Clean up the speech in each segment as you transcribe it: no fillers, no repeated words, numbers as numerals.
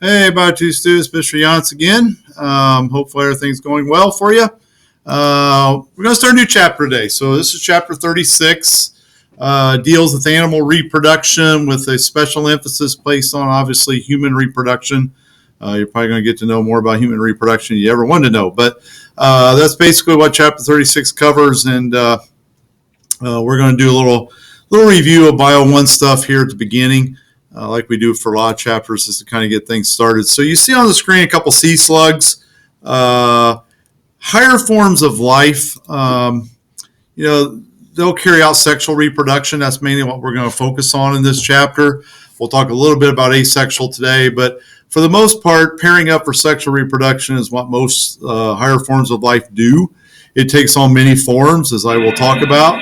Hey, Batu Stews, Mr. Yance again. Hopefully everything's going well for you. We're going to start a new chapter today. So this is chapter 36. Deals with animal reproduction with a special emphasis placed on, obviously, human reproduction. You're probably going to get to know more about human reproduction than you ever wanted to know. But that's basically what chapter 36 covers. And we're going to do a little review of Bio 1 stuff here at the beginning. Like we do for a lot of chapters, just to kind of get things started. So you see on the screen a couple sea slugs, higher forms of life. They'll carry out sexual reproduction. That's mainly what we're going to focus on in this chapter. We'll talk a little bit about asexual today, but for the most part, pairing up for sexual reproduction is what most higher forms of life do. It takes on many forms, as I will talk about.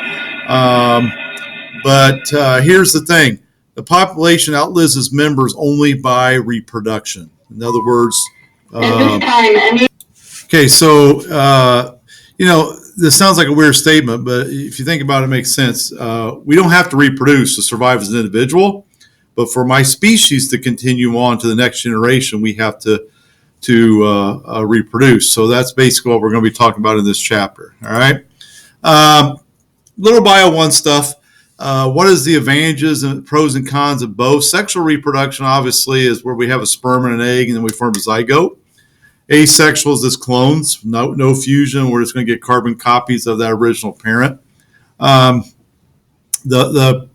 But here's the thing. The population outlives its members only by reproduction. In other words, okay, so, this sounds like a weird statement, but if you think about it, it makes sense. We don't have to reproduce to survive as an individual, but for my species to continue on to the next generation, we have to reproduce. So that's basically what we're going to be talking about in this chapter, all right? Little Bio 1 stuff. What is the advantages and pros and cons of both? Sexual reproduction, obviously, is where we have a sperm and an egg, and then we form a zygote. Asexual is just clones, no fusion. We're just going to get carbon copies of that original parent. The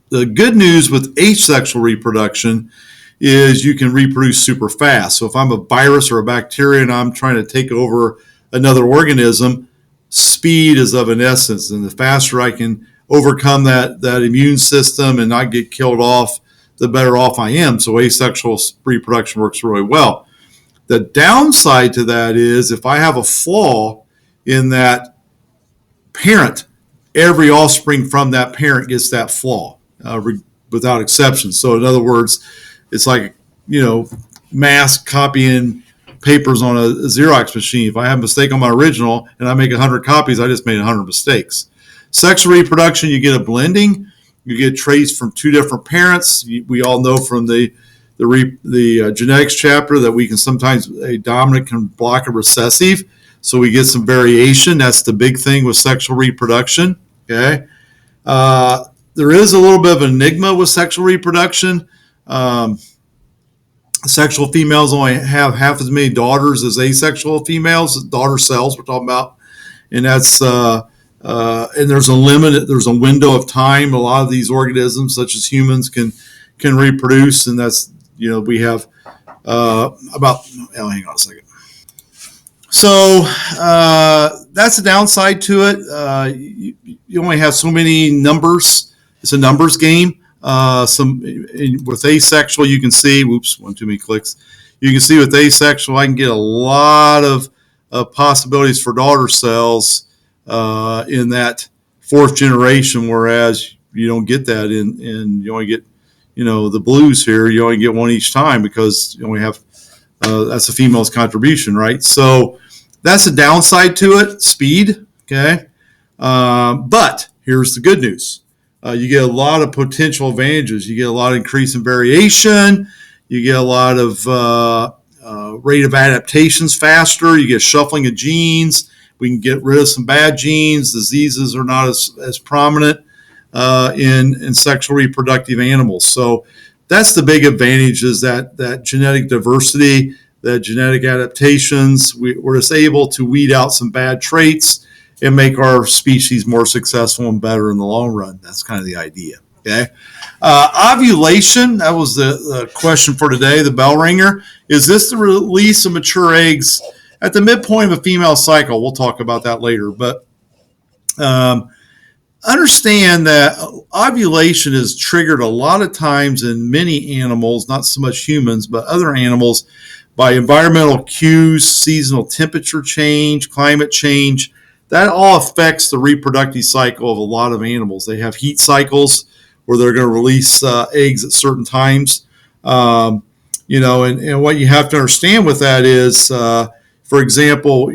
good news with asexual reproduction is you can reproduce super fast. So if I'm a virus or a bacteria and I'm trying to take over another organism, speed is of an essence, and the faster I can overcome that immune system and not get killed off, the better off I am. So asexual reproduction works really well. The downside to that is if I have a flaw in that parent, every offspring from that parent gets that flaw without exception. So in other words, it's like, mass copying papers on a Xerox machine. If I have a mistake on my original and I make 100 copies, I just made 100 mistakes. Sexual reproduction, you get a blending. You get traits from two different parents. We all know from the genetics chapter that we can sometimes, a dominant can block a recessive. So we get some variation. That's the big thing with sexual reproduction. Okay. There is a little bit of an enigma with sexual reproduction. Sexual females only have half as many daughters as asexual females, daughter cells we're talking about. And that's, and there's a window of time. A lot of these organisms, such as humans, can reproduce, and that's, we have hang on a second. So that's the downside to it. You only have so many numbers. It's a numbers game. With asexual, you can see, one too many clicks. You can see with asexual, I can get a lot of possibilities for daughter cells in that fourth generation, whereas you don't get that in you only get, the blues here, you only get one each time because you only have, that's a female's contribution, right? So that's the downside to it, speed, okay? But here's the good news. You get a lot of potential advantages. You get a lot of increase in variation. You get a lot of rate of adaptations faster. You get shuffling of genes. We can get rid of some bad genes. Diseases are not as prominent in sexual reproductive animals. So that's the big advantage, is that genetic diversity, that genetic adaptations. We're just able to weed out some bad traits and make our species more successful and better in the long run. That's kind of the idea. Okay. Ovulation, that was the question for today, the bell ringer. Is this the release of mature eggs at the midpoint of a female cycle? We'll talk about that later. But understand that ovulation is triggered a lot of times in many animals, not so much humans, but other animals, by environmental cues, seasonal temperature change, climate change. That all affects the reproductive cycle of a lot of animals. They have heat cycles where they're going to release eggs at certain times. And what you have to understand with that is, for example,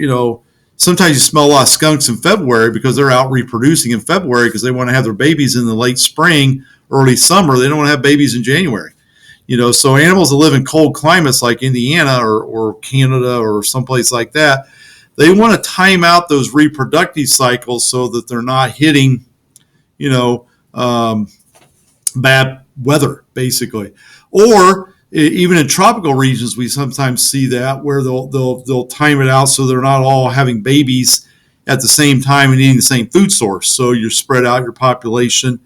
sometimes you smell a lot of skunks in February because they're out reproducing in February because they want to have their babies in the late spring, early summer. They don't want to have babies in January. So animals that live in cold climates like Indiana or Canada or someplace like that, they want to time out those reproductive cycles so that they're not hitting, you know, bad weather, basically. Or even in tropical regions, we sometimes see that where they'll time it out so they're not all having babies at the same time and eating the same food source. So you spread out your population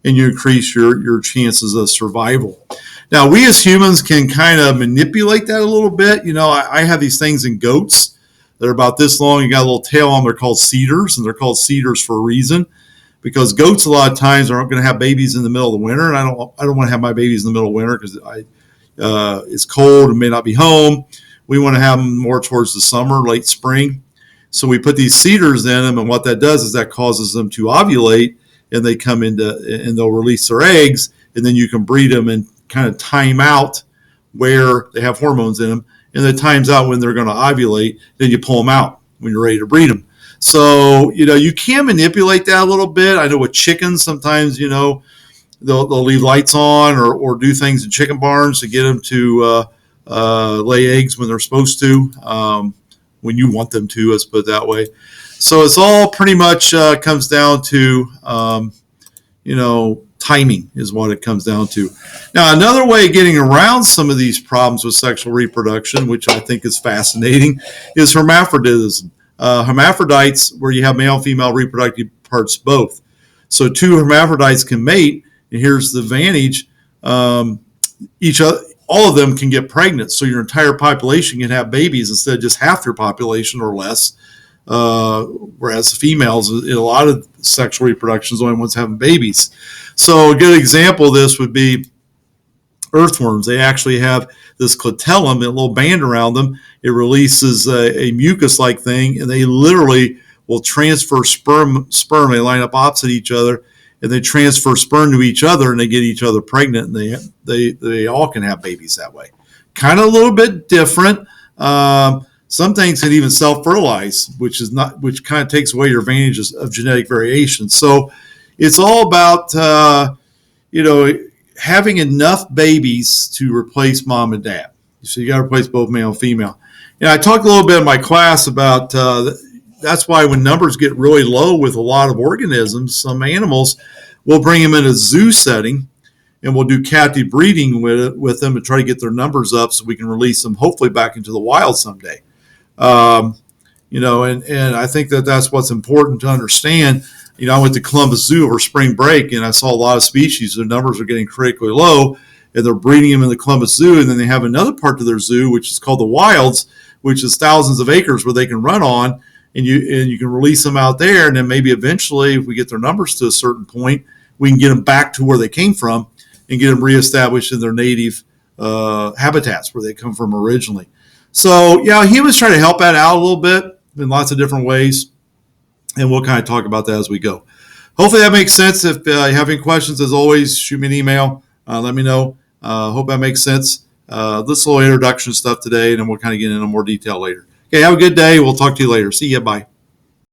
and you increase your chances of survival. Now, we as humans can kind of manipulate that a little bit. I have these things in goats that are about this long. You got a little tail on them. They're called cedars, and they're called cedars for a reason, because goats a lot of times aren't going to have babies in the middle of the winter, and I don't want to have my babies in the middle of winter because it's cold and may not be home. We want to have them more towards the summer, late spring. So we put these cedars in them, and what that does is that causes them to ovulate, and they come and they'll release their eggs, and then you can breed them and kind of time out where they have hormones in them, and it times out when they're going to ovulate. Then you pull them out when you're ready to breed them. So, you can manipulate that a little bit. I know with chickens, sometimes, they'll leave lights on or do things in chicken barns to get them to lay eggs when they're supposed to, when you want them to, let's put it that way. So it's all pretty much comes down to, timing is what it comes down to. Now, another way of getting around some of these problems with sexual reproduction, which I think is fascinating, is hermaphroditism. Hermaphrodites, where you have male and female reproductive parts both. So two hermaphrodites can mate, and here's the advantage. All of them can get pregnant, so your entire population can have babies instead of just half your population or less. Whereas the females, in a lot of sexual reproduction, is the only ones having babies. So a good example of this would be earthworms. They actually have this clitellum, a little band around them. It releases a mucus-like thing, and they literally will transfer sperm. They line up opposite each other, and they transfer sperm to each other, and they get each other pregnant, and they all can have babies that way. Kind of a little bit different. Some things can even self-fertilize, which kind of takes away your advantages of genetic variation. So it's all about having enough babies to replace mom and dad. So you got to replace both male and female. And I talked a little bit in my class about that's why when numbers get really low with a lot of organisms, some animals, we'll bring them in a zoo setting and we'll do captive breeding with them and try to get their numbers up so we can release them hopefully back into the wild someday. And I think that's what's important to understand. I went to Columbus Zoo over spring break, and I saw a lot of species. Their numbers are getting critically low, and they're breeding them in the Columbus Zoo. And then they have another part of their zoo, which is called the wilds, which is thousands of acres where they can run on, and you can release them out there. And then maybe eventually, if we get their numbers to a certain point, we can get them back to where they came from and get them reestablished in their native habitats where they come from originally. So, humans try to help that out a little bit in lots of different ways, and we'll kind of talk about that as we go. Hopefully that makes sense. If you have any questions, as always, shoot me an email. Let me know. Hope that makes sense. This little introduction stuff today, and then we'll kind of get into more detail later. Okay, have a good day. We'll talk to you later. See you. Bye.